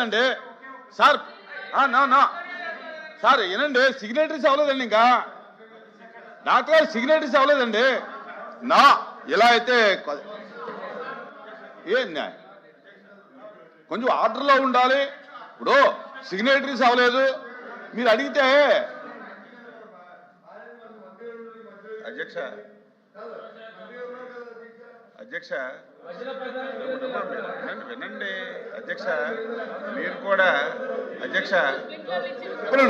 అవ్వలేదండి సార్. నా సార్ వినండి, సిగ్నేటరీస్ అవ్వలేదండి, ఇంకా డాక్టర్ గారు సిగ్నేటరీస్ అవ్వలేదండి. నా ఇలా అయితే ఏంది, కొంచెం ఆర్డర్లో ఉండాలి. ఇప్పుడు సిగ్నేటరీస్ అవ్వలేదు మీరు అడిగితే. అధ్యక్ష అధ్యక్ష వినండి అధ్యక్ష, మీరు కూడా అధ్యక్ష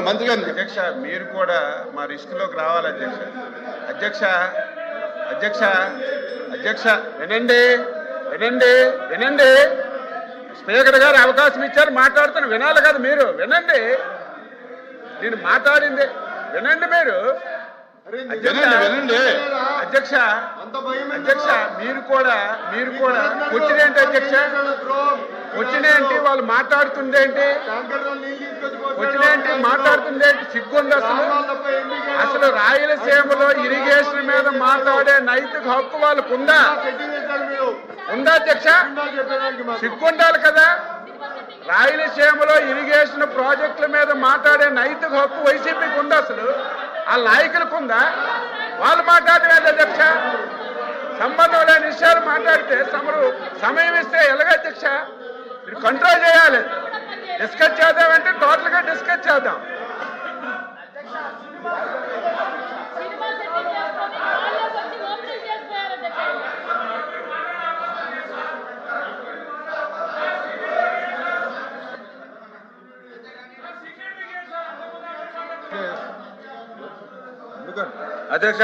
మంత్రి గారు అధ్యక్ష, మీరు కూడా మా రిస్క్లోకి రావాలి అధ్యక్ష. అధ్యక్ష అధ్యక్ష అధ్యక్ష వినండి వినండి వినండి, స్పీకర్ గారు అవకాశం ఇచ్చారు, మాట్లాడుతున్న వినాలి కదా మీరు. వినండి, నేను మాట్లాడింది వినండి మీరు. వినండి అధ్యక్ష అధ్యక్ష, మీరు కూడా వచ్చినేంటి అధ్యక్ష, వచ్చినేంటి, వాళ్ళు మాట్లాడుతుందేంటి, వచ్చినేంటి మాట్లాడుతుందేంటి, సిగ్గుంది అసలు రాయలసీమలో ఇరిగేషన్ మీద మాట్లాడే నైతిక హక్కు వాళ్ళకు ఉందా అధ్యక్ష? సిగ్గుండాలి కదా. రాయలసీమలో ఇరిగేషన్ ప్రాజెక్టుల మీద మాట్లాడే నైతిక హక్కు వైసీపీకి ఉందా? అసలు ఆ నాయకులకు ఉందా? వాళ్ళు మాట్లాడలేదు అధ్యక్ష. సంబంధం లేని విషయాలు మాట్లాడితే సమయం ఇస్తే ఎలాగ అధ్యక్ష? మీరు కంట్రోల్ చేయాలి. డిస్కస్ చేద్దామంటే టోటల్గా డిస్కస్ చేద్దాం. అధ్యక్ష